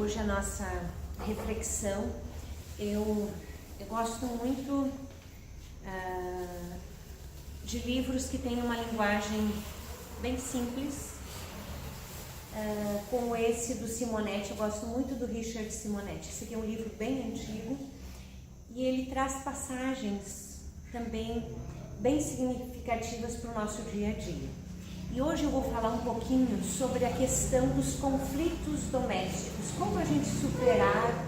hoje a nossa reflexão. Eu gosto muito de livros que têm uma linguagem bem simples, como esse do Simonetti. Eu gosto muito do Richard Simonetti. Esse aqui é um livro bem antigo e ele traz passagens também bem significativas para o nosso dia a dia. E hoje eu vou falar um pouquinho sobre a questão dos conflitos domésticos, como a gente superar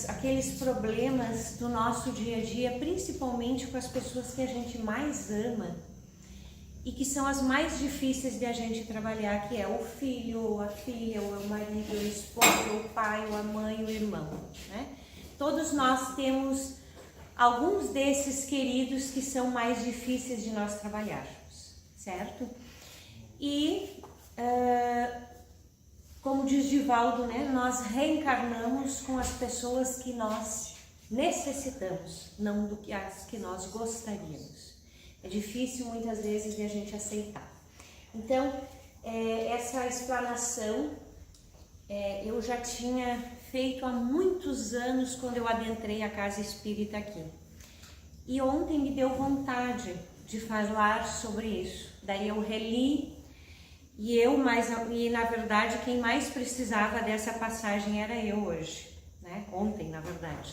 aqueles problemas do nosso dia a dia, principalmente com as pessoas que a gente mais ama e que são as mais difíceis de a gente trabalhar, que é o filho, ou a filha, ou o marido, ou o esposo, ou o pai, ou a mãe, ou o irmão, né? Todos nós temos alguns desses queridos que são mais difíceis de nós trabalharmos, certo? E, como diz Divaldo, né, nós reencarnamos com as pessoas que nós necessitamos, não do que as que nós gostaríamos. É difícil muitas vezes de a gente aceitar. Então, essa explanação eu já tinha feito há muitos anos quando eu adentrei a casa espírita aqui. E ontem me deu vontade de falar sobre isso. Daí eu reli e na verdade quem mais precisava dessa passagem era eu hoje, né? Ontem, na verdade.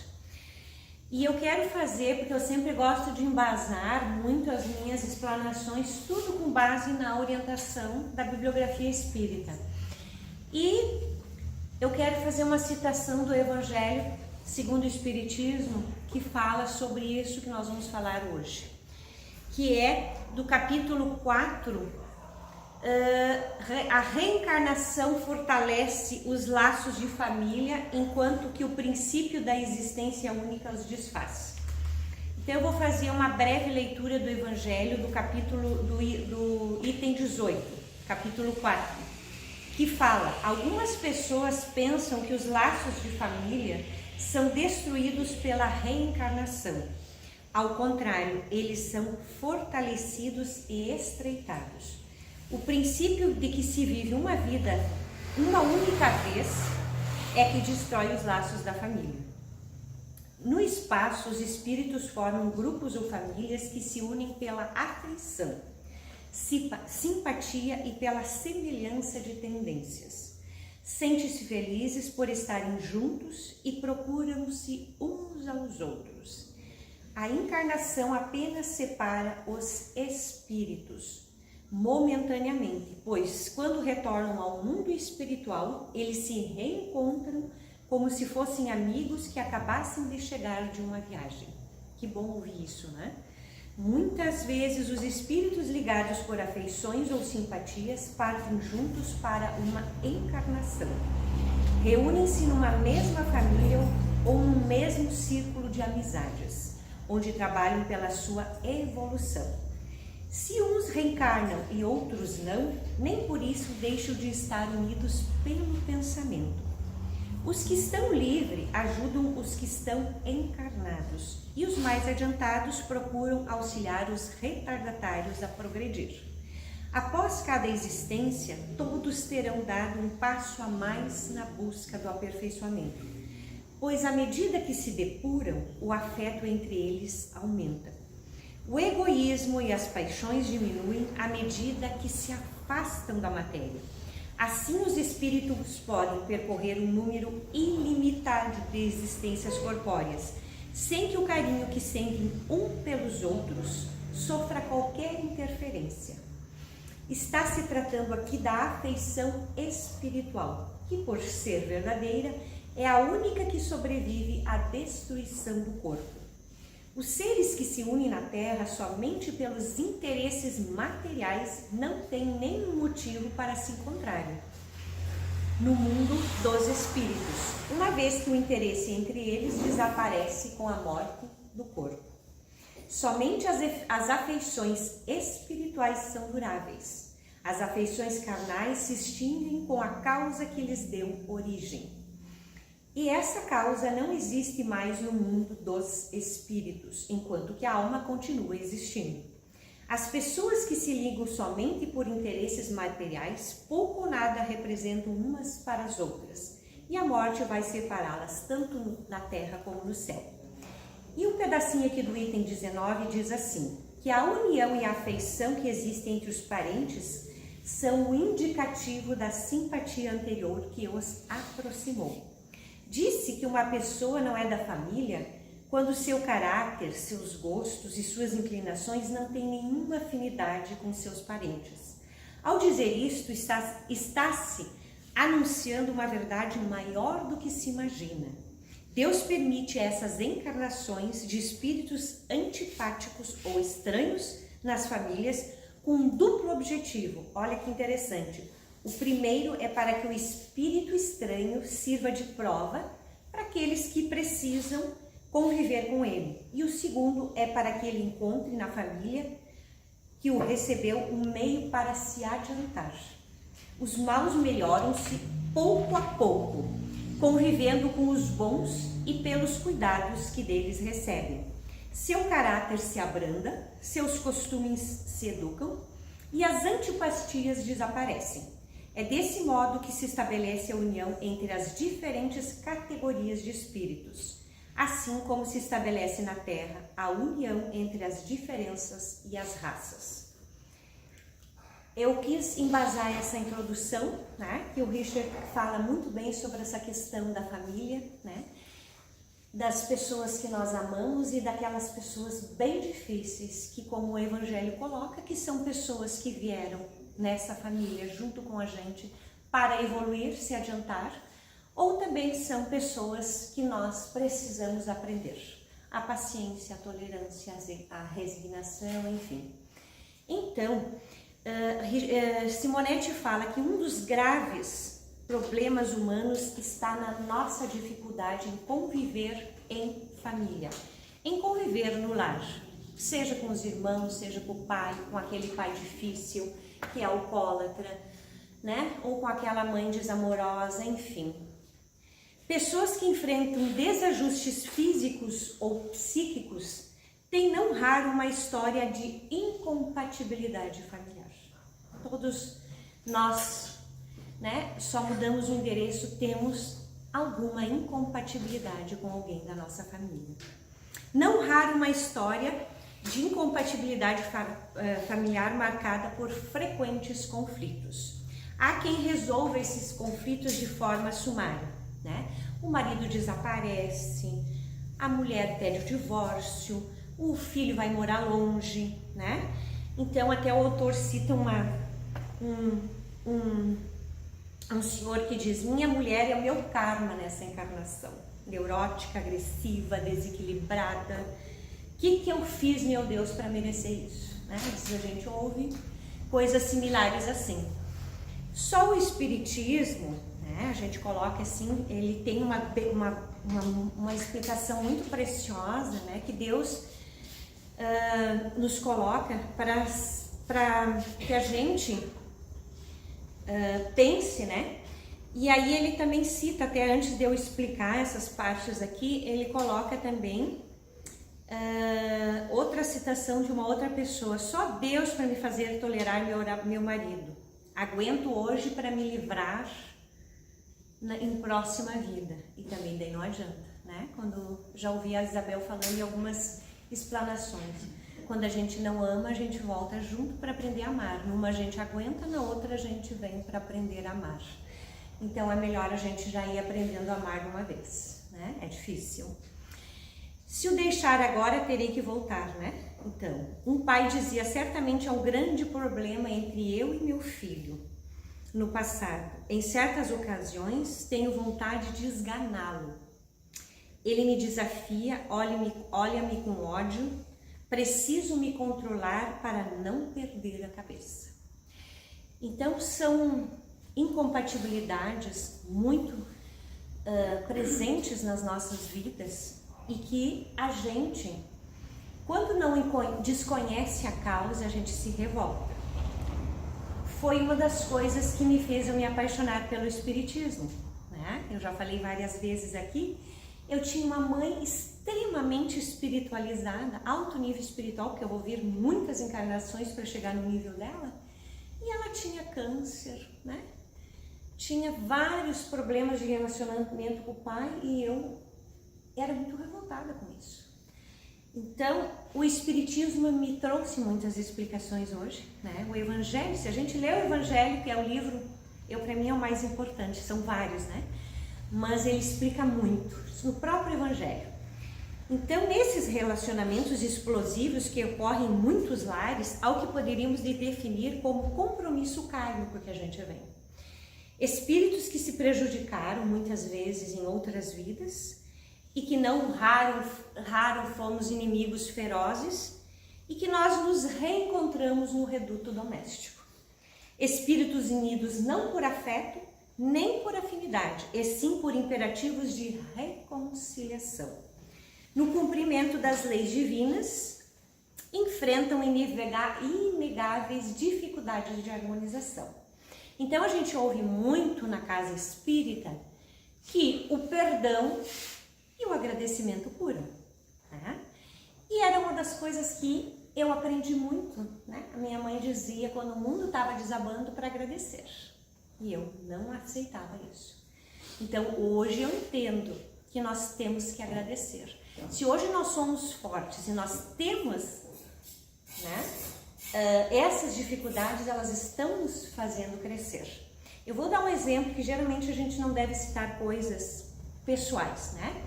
E eu quero fazer, porque eu sempre gosto de embasar muito as minhas explanações, tudo com base na orientação da bibliografia espírita. E eu quero fazer uma citação do Evangelho segundo o Espiritismo, que fala sobre isso que nós vamos falar hoje, que é do capítulo 4, a reencarnação fortalece os laços de família, enquanto que o princípio da existência única os desfaz. Então eu vou fazer uma breve leitura do Evangelho do capítulo do item 18, capítulo 4, que fala: algumas pessoas pensam que os laços de família são destruídos pela reencarnação. Ao contrário, eles são fortalecidos e estreitados. O princípio de que se vive uma vida uma única vez é que destrói os laços da família. No espaço, os espíritos formam grupos ou famílias que se unem pela afeição, simpatia e pela semelhança de tendências. Sentem-se felizes por estarem juntos e procuram-se uns aos outros. A encarnação apenas separa os espíritos momentaneamente, pois quando retornam ao mundo espiritual, eles se reencontram como se fossem amigos que acabassem de chegar de uma viagem. Que bom ouvir isso, né? Muitas vezes os espíritos ligados por afeições ou simpatias partem juntos para uma encarnação. Reúnem-se numa mesma família ou num mesmo círculo de amizades, onde trabalham pela sua evolução. Se uns reencarnam e outros não, nem por isso deixam de estar unidos pelo pensamento. Os que estão livres ajudam os que estão encarnados e os mais adiantados procuram auxiliar os retardatários a progredir. Após cada existência, todos terão dado um passo a mais na busca do aperfeiçoamento, pois à medida que se depuram, o afeto entre eles aumenta. O egoísmo e as paixões diminuem à medida que se afastam da matéria. Assim, os espíritos podem percorrer um número ilimitado de existências corpóreas, sem que o carinho que sentem um pelos outros sofra qualquer interferência. Está se tratando aqui da afeição espiritual, que, por ser verdadeira, é a única que sobrevive à destruição do corpo. Os seres que se unem na Terra somente pelos interesses materiais não têm nenhum motivo para se encontrarem no mundo dos espíritos, uma vez que o interesse entre eles desaparece com a morte do corpo. Somente as afeições espirituais são duráveis. As afeições carnais se extinguem com a causa que lhes deu origem. E essa causa não existe mais no mundo dos espíritos, enquanto que a alma continua existindo. As pessoas que se ligam somente por interesses materiais, pouco ou nada representam umas para as outras, e a morte vai separá-las tanto na terra como no céu. E um pedacinho aqui do item 19 diz assim, que a união e a afeição que existem entre os parentes são o indicativo da simpatia anterior que os aproximou. Disse que uma pessoa não é da família quando seu caráter, seus gostos e suas inclinações não têm nenhuma afinidade com seus parentes. Ao dizer isto, está-se anunciando uma verdade maior do que se imagina. Deus permite essas encarnações de espíritos antipáticos ou estranhos nas famílias com um duplo objetivo. Olha que interessante. O primeiro é para que o espírito estranho sirva de prova para aqueles que precisam conviver com ele. E o segundo é para que ele encontre na família que o recebeu um meio para se adiantar. Os maus melhoram-se pouco a pouco, convivendo com os bons e pelos cuidados que deles recebem. Seu caráter se abranda, seus costumes se educam e as antipatias desaparecem. É desse modo que se estabelece a união entre as diferentes categorias de espíritos, assim como se estabelece na Terra a união entre as diferenças e as raças. Eu quis embasar essa introdução, né, que o Richard fala muito bem sobre essa questão da família, né, das pessoas que nós amamos e daquelas pessoas bem difíceis que, como o Evangelho coloca, que são pessoas que vieram nessa família junto com a gente para evoluir, se adiantar, ou também são pessoas que nós precisamos aprender. A paciência, a tolerância, a resignação, enfim. Então, Simonetti fala que um dos graves problemas humanos está na nossa dificuldade em conviver em família, em conviver no lar, seja com os irmãos, seja com o pai, com aquele pai difícil, que é alcoólatra, né? Ou com aquela mãe desamorosa, enfim. Pessoas que enfrentam desajustes físicos ou psíquicos têm não raro uma história de incompatibilidade familiar. Todos nós, né, só mudamos o endereço, temos alguma incompatibilidade com alguém da nossa família. Não raro uma história de incompatibilidade familiar marcada por frequentes conflitos. Há quem resolva esses conflitos de forma sumária, né? O marido desaparece, a mulher pede o divórcio, o filho vai morar longe, né? Então até o autor cita um senhor que diz: minha mulher é o meu karma nessa encarnação, neurótica, agressiva, desequilibrada. O que eu fiz, meu Deus, para merecer isso? Né? A gente ouve coisas similares assim. Só o Espiritismo, né, a gente coloca assim, ele tem uma explicação muito preciosa, né, que Deus nos coloca para que a gente pense, né? E aí ele também cita, até antes de eu explicar essas partes aqui, ele coloca também outra citação de uma outra pessoa: só Deus para me fazer tolerar meu marido. Aguento hoje para me livrar em próxima vida. E também daí não adianta, né? Quando já ouvi a Isabel falando em algumas explanações. Quando a gente não ama, a gente volta junto para aprender a amar. Numa a gente aguenta, na outra a gente vem para aprender a amar. Então é melhor a gente já ir aprendendo a amar de uma vez, né? É difícil. Se o deixar agora, terei que voltar, né? Então, um pai dizia: certamente há um grande problema entre eu e meu filho. No passado, em certas ocasiões, tenho vontade de esganá-lo. Ele me desafia, olha-me com ódio. Preciso me controlar para não perder a cabeça. Então, são incompatibilidades muito presentes nas nossas vidas e que a gente, quando não desconhece a causa, a gente se revolta. Foi uma das coisas que me fez eu me apaixonar pelo Espiritismo, né? Eu já falei várias vezes aqui. Eu tinha uma mãe extremamente espiritualizada, alto nível espiritual, porque eu vou vir muitas encarnações para chegar no nível dela, e ela tinha câncer, né? Tinha vários problemas de relacionamento com o pai e eu era muito revoltada com isso. Então, o Espiritismo me trouxe muitas explicações hoje, né? O Evangelho, se a gente lê o Evangelho, que é o livro, para mim é o mais importante, são vários, né? Mas ele explica muito, no próprio Evangelho. Então, nesses relacionamentos explosivos que ocorrem em muitos lares, ao que poderíamos definir como compromisso kármico que a gente vem. Espíritos que se prejudicaram muitas vezes em outras vidas e que não raro fomos inimigos ferozes e que nós nos reencontramos no reduto doméstico. Espíritos unidos não por afeto, nem por afinidade, e sim por imperativos de reconciliação. No cumprimento das leis divinas, enfrentam inegáveis dificuldades de harmonização. Então a gente ouve muito na casa espírita que o perdão e o agradecimento curam, né? E era uma das coisas que eu aprendi muito, né? A minha mãe dizia quando o mundo estava desabando para agradecer. E eu não aceitava isso. Então hoje eu entendo que nós temos que agradecer. Se hoje nós somos fortes e nós temos, né? Essas dificuldades, elas estão nos fazendo crescer. Eu vou dar um exemplo que geralmente a gente não deve citar coisas pessoais, né?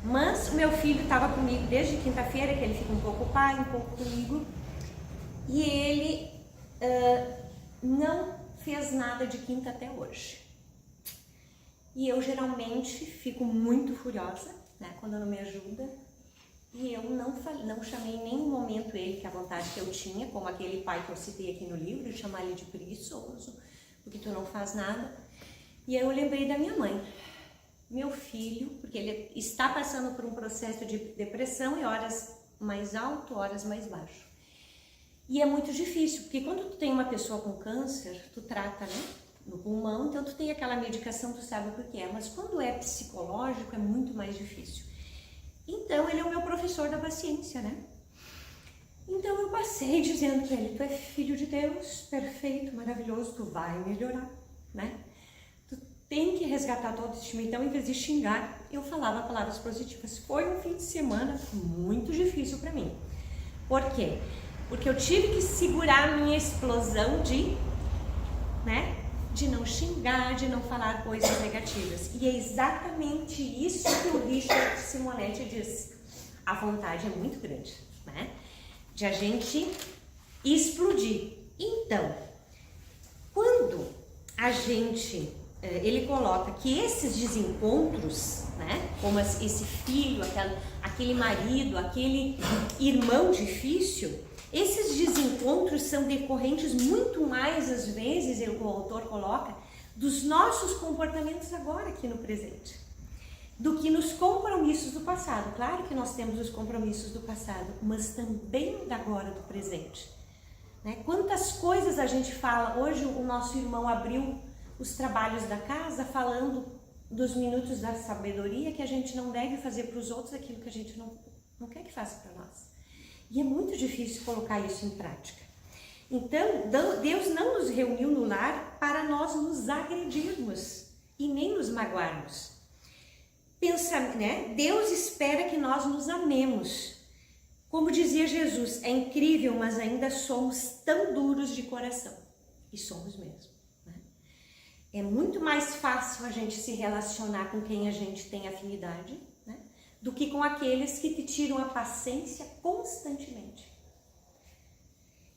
Mas o meu filho estava comigo desde quinta-feira, que ele fica um pouco pai, um pouco comigo, e ele não fez nada de quinta até hoje. E eu geralmente fico muito furiosa, né, quando não me ajuda. E eu não chamei em nenhum momento ele, que a vontade que eu tinha, como aquele pai que eu citei aqui no livro, de chamar ele de preguiçoso, porque tu não faz nada. E aí eu lembrei da minha mãe. Meu filho, porque ele está passando por um processo de depressão e horas mais alto, horas mais baixo. E é muito difícil, porque quando tu tem uma pessoa com câncer, tu trata, né, no pulmão, então tu tem aquela medicação, tu sabe o que é, mas quando é psicológico é muito mais difícil. Então, ele é o meu professor da paciência, né? Então, eu passei dizendo para ele, tu é filho de Deus, perfeito, maravilhoso, tu vai melhorar, né? Tu tem que resgatar tua autoestima. Então, em vez de xingar, eu falava palavras positivas. Foi um fim de semana muito difícil para mim. Por quê? Porque eu tive que segurar a minha explosão de não xingar, de não falar coisas negativas. E é exatamente isso que o Richard Simonetti diz. A vontade é muito grande, né? De a gente explodir. Então, quando a gente, ele coloca que esses desencontros, né? Como esse filho, aquele marido, aquele irmão difícil, esses desencontros são decorrentes muito mais, às vezes, o autor coloca, dos nossos comportamentos agora, aqui no presente, do que nos compromissos do passado. Claro que nós temos os compromissos do passado, mas também da agora, do presente. Né? Quantas coisas a gente fala, hoje o nosso irmão abriu os trabalhos da casa falando dos minutos da sabedoria, que a gente não deve fazer para os outros aquilo que a gente não quer que faça para nós. E é muito difícil colocar isso em prática. Então, Deus não nos reuniu no lar para nós nos agredirmos e nem nos magoarmos. Deus espera que nós nos amemos. Como dizia Jesus, é incrível, mas ainda somos tão duros de coração. E somos mesmo. Né? É muito mais fácil a gente se relacionar com quem a gente tem afinidade, né? Do que com aqueles que te tiram a paciência constantemente.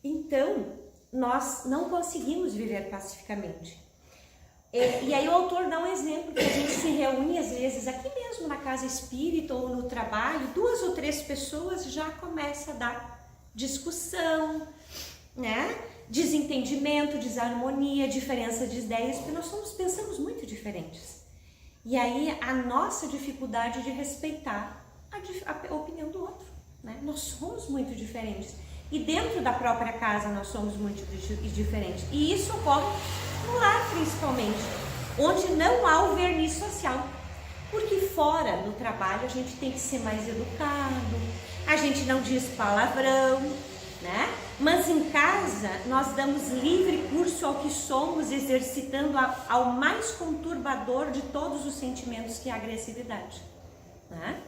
Então, nós não conseguimos viver pacificamente. E aí o autor dá um exemplo que a gente se reúne às vezes aqui mesmo na casa espírita ou no trabalho, 2 ou 3 pessoas já começa a dar discussão, né? Desentendimento, desarmonia, diferença de ideias, porque nós pensamos muito diferentes. E aí a nossa dificuldade de respeitar a opinião do outro, né? Nós somos muito diferentes. E dentro da própria casa nós somos muito diferentes. E isso ocorre no lar principalmente, onde não há o verniz social. Porque fora, no trabalho, a gente tem que ser mais educado, a gente não diz palavrão, né? Mas em casa, nós damos livre curso ao que somos, exercitando ao mais conturbador de todos os sentimentos, que é a agressividade, né?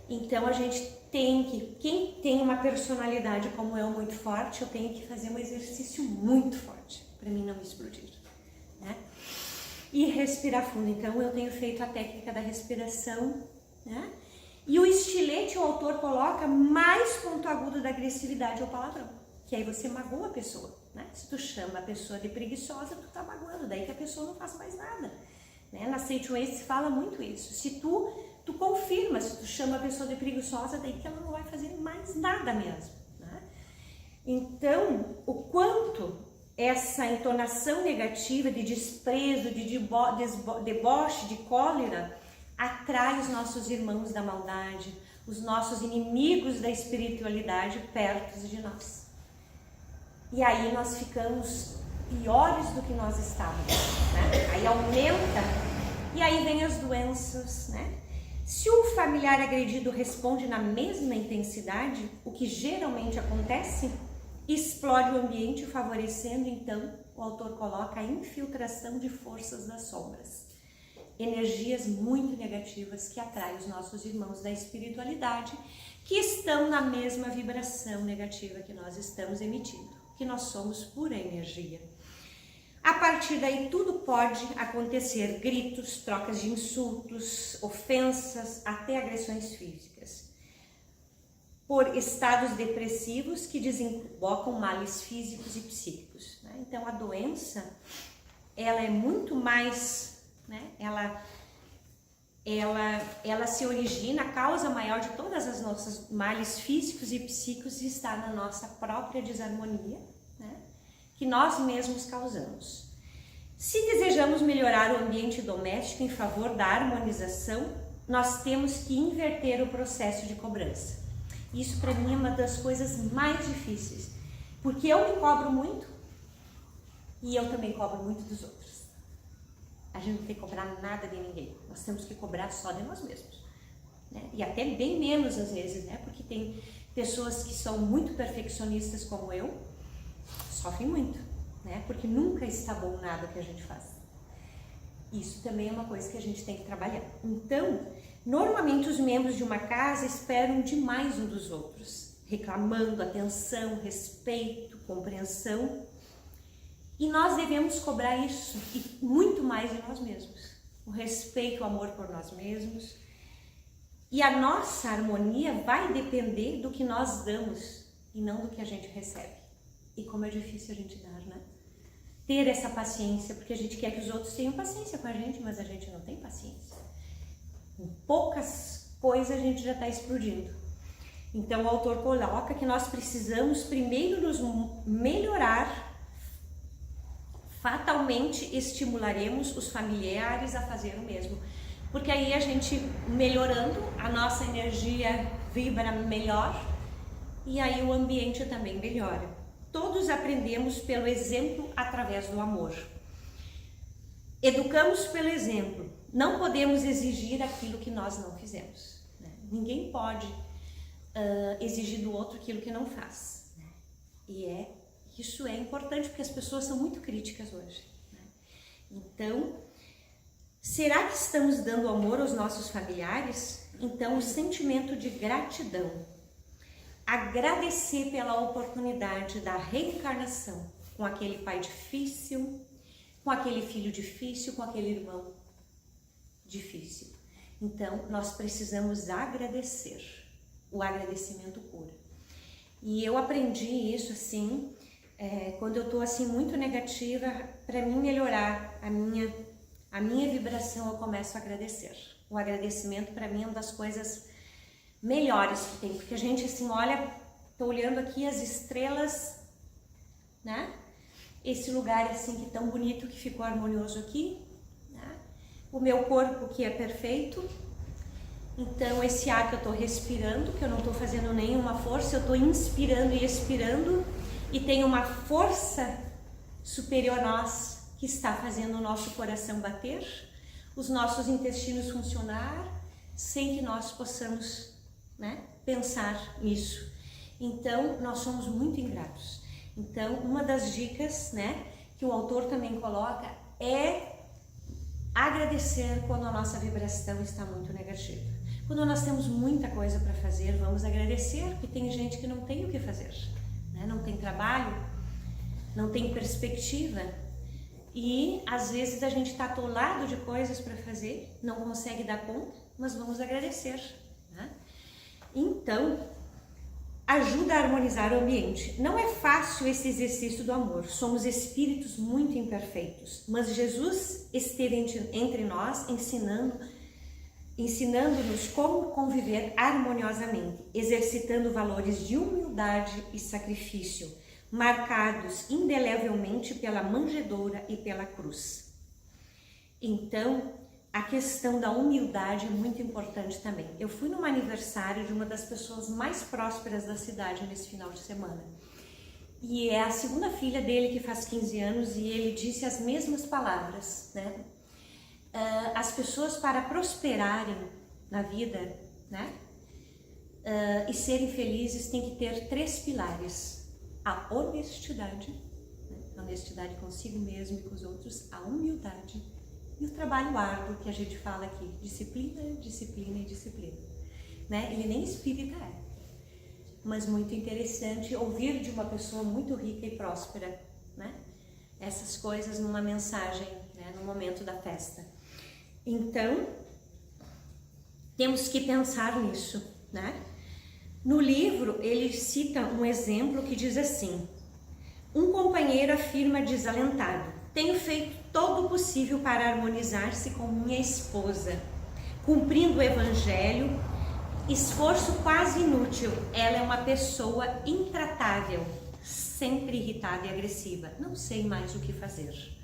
Então a gente tem que, quem tem uma personalidade como eu muito forte, eu tenho que fazer um exercício muito forte para mim não explodir, né? E respirar fundo. Então eu tenho feito a técnica da respiração, né? E o estilete, o autor coloca mais ponto agudo da agressividade é o palavrão, que aí você magoa a pessoa, né? Se tu chama a pessoa de preguiçosa, tu tá magoando, daí que a pessoa não faz mais nada, né? Na Sage Way se fala muito isso. Se tu confirma, se tu chama a pessoa de preguiçosa, daí que ela não vai fazer mais nada mesmo, né? Então, o quanto essa entonação negativa de desprezo, de deboche, de cólera, atrai os nossos irmãos da maldade, os nossos inimigos da espiritualidade perto de nós. E aí nós ficamos piores do que nós estávamos, né? Aí aumenta, e aí vem as doenças, né? Se o familiar agredido responde na mesma intensidade, o que geralmente acontece, explode o ambiente, favorecendo, então, o autor coloca a infiltração de forças das sombras. Energias muito negativas que atraem os nossos irmãos da espiritualidade, que estão na mesma vibração negativa que nós estamos emitindo, que nós somos pura energia. A partir daí tudo pode acontecer, gritos, trocas de insultos, ofensas, até agressões físicas, por estados depressivos que desembocam males físicos e psíquicos, né? Então a doença, ela é muito mais, né? Ela se origina, a causa maior de todas as nossas males físicos e psíquicos está na nossa própria desarmonia, né? Que nós mesmos causamos. Se desejamos melhorar o ambiente doméstico em favor da harmonização, nós temos que inverter o processo de cobrança. Isso para mim é uma das coisas mais difíceis, porque eu me cobro muito e eu também cobro muito dos outros. A gente não tem que cobrar nada de ninguém, nós temos que cobrar só de nós mesmos, né? E até bem menos às vezes, né? Porque tem pessoas que são muito perfeccionistas como eu, sofrem muito, né? Porque nunca está bom nada que a gente faz. Isso também é uma coisa que a gente tem que trabalhar. Então, normalmente os membros de uma casa esperam demais um dos outros, reclamando atenção, respeito, compreensão. E nós devemos cobrar isso e muito mais de nós mesmos. O respeito, o amor por nós mesmos. E a nossa harmonia vai depender do que nós damos e não do que a gente recebe. E como é difícil a gente dar, né? Ter essa paciência, porque a gente quer que os outros tenham paciência com a gente, mas a gente não tem paciência. Em poucas coisas a gente já está explodindo. Então o autor coloca que nós precisamos primeiro nos melhorar. Fatalmente estimularemos os familiares a fazer o mesmo. Porque aí a gente melhorando, a nossa energia vibra melhor e aí o ambiente também melhora. Todos aprendemos pelo exemplo através do amor. Educamos pelo exemplo. Não podemos exigir aquilo que nós não fizemos, né? Ninguém pode exigir do outro aquilo que não faz, né? E isso é importante porque as pessoas são muito críticas hoje, né? Então, será que estamos dando amor aos nossos familiares? Então, o sentimento de gratidão. Agradecer pela oportunidade da reencarnação com aquele pai difícil, com aquele filho difícil, com aquele irmão difícil. Então, nós precisamos agradecer. O agradecimento cura. E eu aprendi isso assim, quando eu tô assim muito negativa, para mim melhorar a minha vibração, eu começo a agradecer. O agradecimento para mim é uma das coisas melhores que tem, porque a gente assim olha, tô olhando aqui as estrelas, né? Esse lugar assim que tão bonito que ficou harmonioso aqui, né? O meu corpo que é perfeito. Então esse ar que eu tô respirando, que eu não tô fazendo nenhuma força, eu tô inspirando e expirando e tem uma força superior a nós que está fazendo o nosso coração bater, os nossos intestinos funcionar sem que nós possamos, né, pensar nisso. Então, nós somos muito ingratos. Então, uma das dicas, né, que o autor também coloca é agradecer quando a nossa vibração está muito negativa. Quando nós temos muita coisa para fazer, vamos agradecer, porque tem gente que não tem o que fazer, né? Não tem trabalho, não tem perspectiva e às vezes a gente está atolado de coisas para fazer, não consegue dar conta, mas vamos agradecer, né? Então, ajuda a harmonizar o ambiente. Não é fácil esse exercício do amor, somos espíritos muito imperfeitos, mas Jesus esteve entre nós ensinando-nos como conviver harmoniosamente, exercitando valores de humildade e sacrifício, marcados indelevelmente pela manjedoura e pela cruz. Então, a questão da humildade é muito importante também. Eu fui num aniversário de uma das pessoas mais prósperas da cidade nesse final de semana. E é a segunda filha dele que faz 15 anos e ele disse as mesmas palavras, né? As pessoas, para prosperarem na vida, né, e serem felizes, têm que ter 3 pilares: a honestidade, né, a honestidade consigo mesmo e com os outros, a humildade e o trabalho árduo, que a gente fala aqui, disciplina, disciplina e disciplina, né? Ele nem espírita é, mas muito interessante ouvir de uma pessoa muito rica e próspera, né, essas coisas numa mensagem, né, no momento da festa. Então, temos que pensar nisso, né? No livro, ele cita um exemplo que diz assim: um companheiro afirma desalentado: tenho feito todo o possível para harmonizar-se com minha esposa, cumprindo o evangelho, esforço quase inútil. Ela é uma pessoa intratável, sempre irritada e agressiva, não sei mais o que fazer.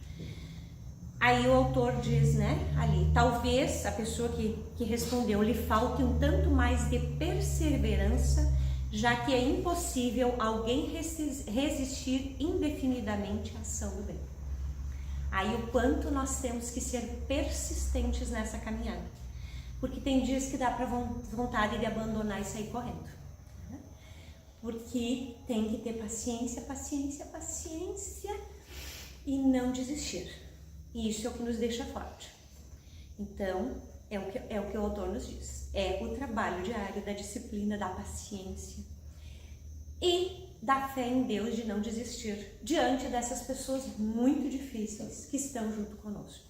Aí o autor diz, né, ali, talvez a pessoa que respondeu lhe falte um tanto mais de perseverança, já que é impossível alguém resistir indefinidamente à ação do bem. Aí o quanto nós temos que ser persistentes nessa caminhada, porque tem dias que dá para vontade de abandonar e sair correndo, né? Porque tem que ter paciência, paciência, paciência e não desistir. E isso é o que nos deixa forte. Então, é o que o autor nos diz. É o trabalho diário da disciplina, da paciência e da fé em Deus, de não desistir diante dessas pessoas muito difíceis que estão junto conosco.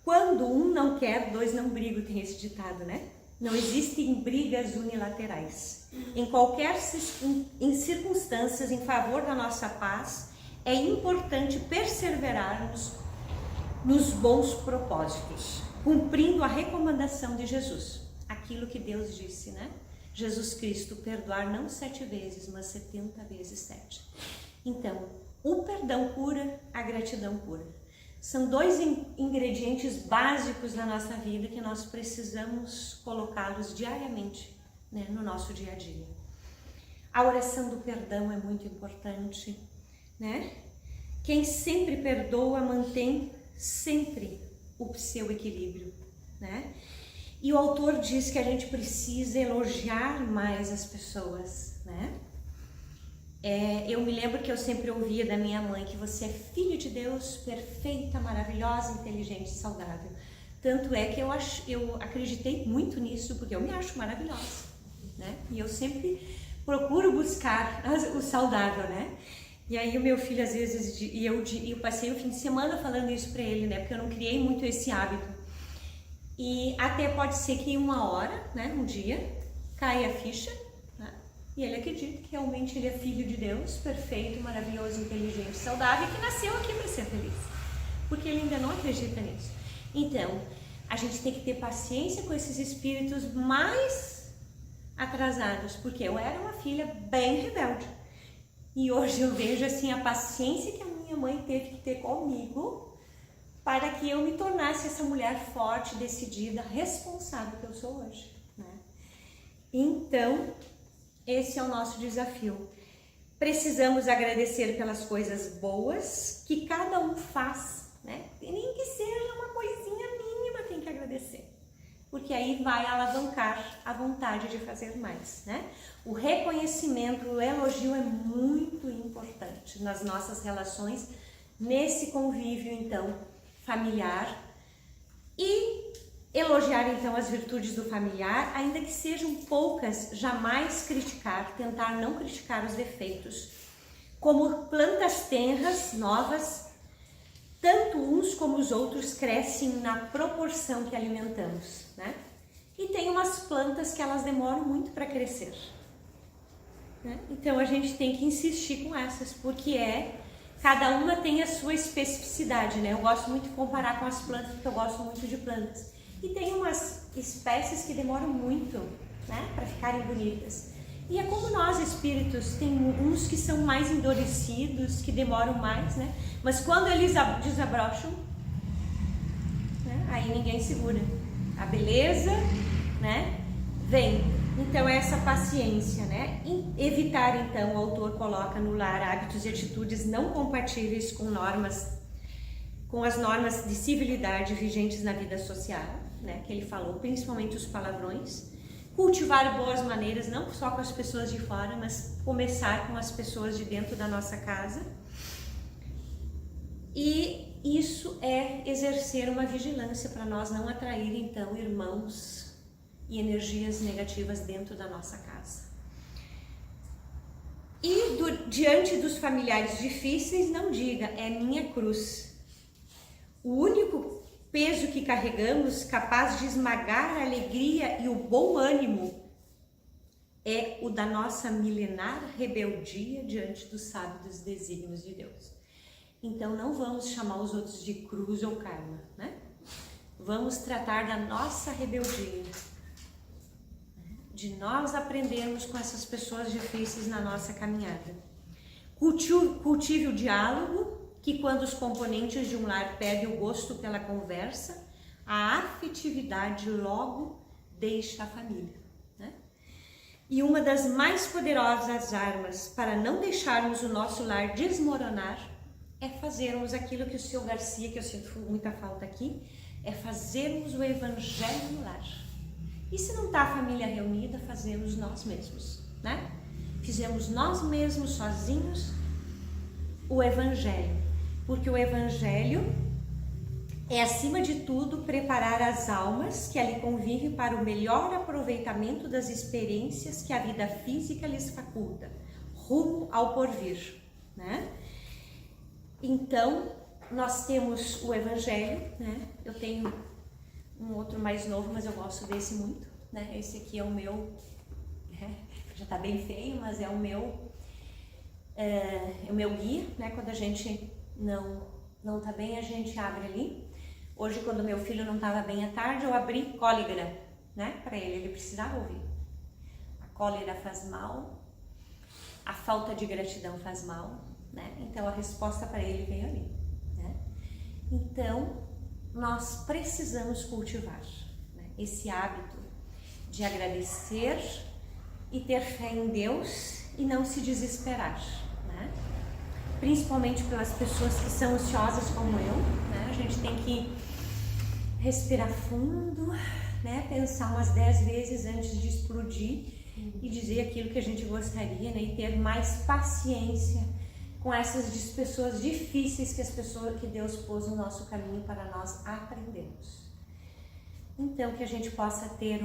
Quando um não quer, 2 não brigam, tem esse ditado, né? Não existem brigas unilaterais. Em circunstâncias em favor da nossa paz, é importante perseverarmos nos bons propósitos, cumprindo a recomendação de Jesus, aquilo que Deus disse, né? Jesus Cristo, perdoar não 7 vezes, mas 70 vezes 7. Então, o perdão cura, a gratidão cura. São 2 ingredientes básicos da nossa vida que nós precisamos colocá-los diariamente, né, no nosso dia a dia. A oração do perdão é muito importante, né? Quem sempre perdoa mantém sempre o seu equilíbrio, né? E o autor diz que a gente precisa elogiar mais as pessoas, né? Eu me lembro que eu sempre ouvia da minha mãe que você é filho de Deus, perfeita, maravilhosa, inteligente e saudável. Tanto é que eu acreditei muito nisso, porque eu me acho maravilhosa, né? E eu sempre procuro buscar o saudável, né? E aí o meu filho, às vezes, eu passei o fim de semana falando isso pra ele, né? Porque eu não criei muito esse hábito. E até pode ser que em uma hora, né, um dia, caia a ficha, né? E ele acredita que realmente ele é filho de Deus, perfeito, maravilhoso, inteligente, saudável, e que nasceu aqui para ser feliz. Porque ele ainda não acredita nisso. Então, a gente tem que ter paciência com esses espíritos mais atrasados, porque eu era uma filha bem rebelde. E hoje eu vejo assim a paciência que a minha mãe teve que ter comigo para que eu me tornasse essa mulher forte, decidida, responsável que eu sou hoje, né? Então, esse é o nosso desafio. Precisamos agradecer pelas coisas boas que cada um faz, né? E nem que seja uma coisinha porque aí vai alavancar a vontade de fazer mais, né? O reconhecimento, o elogio é muito importante nas nossas relações, nesse convívio, então, familiar. E elogiar, então, as virtudes do familiar, ainda que sejam poucas, jamais criticar, tentar não criticar os defeitos. Como plantas tenras, novas, tanto uns como os outros crescem na proporção que alimentamos, né? E tem umas plantas que elas demoram muito para crescer, né? Então a gente tem que insistir com essas, porque cada uma tem a sua especificidade, né? Eu gosto muito de comparar com as plantas, porque eu gosto muito de plantas. E tem umas espécies que demoram muito, né, para ficarem bonitas. E é como nós, espíritos, tem uns que são mais endurecidos, que demoram mais, né? Mas quando eles desabrocham, né, aí ninguém segura. A beleza, né, vem. Então, essa paciência, né? Evitar, então, o autor coloca no lar hábitos e atitudes não compatíveis com as normas de civilidade vigentes na vida social, né? Que ele falou, principalmente os palavrões. Cultivar boas maneiras, não só com as pessoas de fora, mas começar com as pessoas de dentro da nossa casa. E isso é exercer uma vigilância para nós não atrair, então, irmãos e energias negativas dentro da nossa casa. E diante dos familiares difíceis, não diga, é minha cruz. O único peso que carregamos, capaz de esmagar a alegria e o bom ânimo, é o da nossa milenar rebeldia diante dos sábios desígnios de Deus. Então não vamos chamar os outros de cruz ou karma, né? Vamos tratar da nossa rebeldia, de nós aprendermos com essas pessoas difíceis na nossa caminhada. Cultive o diálogo, que quando os componentes de um lar perdem o gosto pela conversa, a afetividade logo deixa a família, né? E uma das mais poderosas armas para não deixarmos o nosso lar desmoronar é fazermos aquilo que o seu Garcia, que eu sinto muita falta aqui, é fazermos o evangelho no lar. E se não está a família reunida, fazemos nós mesmos, né? Fizemos nós mesmos, sozinhos, o evangelho. Porque o evangelho é, acima de tudo, preparar as almas que ali convivem para o melhor aproveitamento das experiências que a vida física lhes faculta, rumo ao porvir, né? Então, nós temos o evangelho, né? Eu tenho um outro mais novo, mas eu gosto desse muito, né? Esse aqui é o meu, né? Já tá bem feio, mas é o meu guia, né? Quando a gente não tá bem, a gente abre ali. Hoje, quando meu filho não estava bem à tarde, eu abri cólera, né? Para ele precisava ouvir. A cólera faz mal, a falta de gratidão faz mal, né? Então a resposta para ele veio ali, né? Então nós precisamos cultivar, né, esse hábito de agradecer e ter fé em Deus e não se desesperar, né? Principalmente pelas pessoas que são ansiosas como eu, né? A gente tem que respirar fundo, né? Pensar umas 10 vezes antes de explodir e dizer aquilo que a gente gostaria, né? E ter mais paciência com essas pessoas difíceis que Deus pôs no nosso caminho para nós aprendermos. Então, que a gente possa ter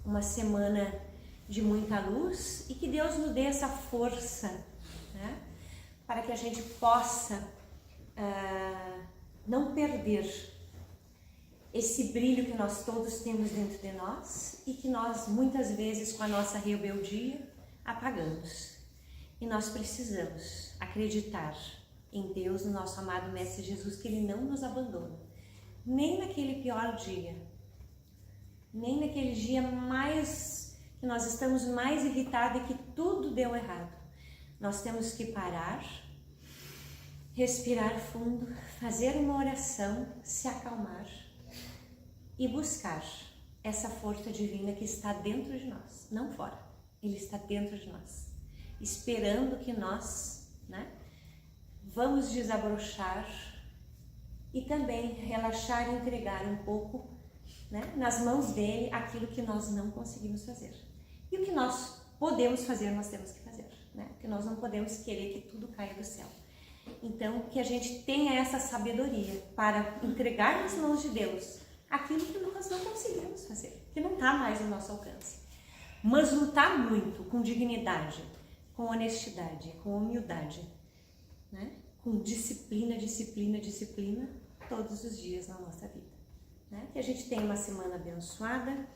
uma semana de muita luz e que Deus nos dê essa força, né? Para que a gente possa não perder esse brilho que nós todos temos dentro de nós e que nós, muitas vezes, com a nossa rebeldia, apagamos. E nós precisamos acreditar em Deus, no nosso amado Mestre Jesus, que Ele não nos abandona, nem naquele pior dia, nem naquele dia mais que nós estamos mais irritados e que tudo deu errado. Nós temos que parar, respirar fundo, fazer uma oração, se acalmar e buscar essa força divina que está dentro de nós, não fora, Ele está dentro de nós, esperando que nós, né, vamos desabrochar e também relaxar e entregar um pouco né, nas mãos dele aquilo que nós não conseguimos fazer. E o que nós podemos fazer, nós temos que fazer, né? Porque nós não podemos querer que tudo caia do céu. Então, que a gente tenha essa sabedoria para entregar nas mãos de Deus aquilo que nós não conseguimos fazer, que não está mais no nosso alcance. Mas lutar muito, com dignidade, com honestidade, com humildade, né? Com disciplina, todos os dias na nossa vida. Né? Que a gente tenha uma semana abençoada,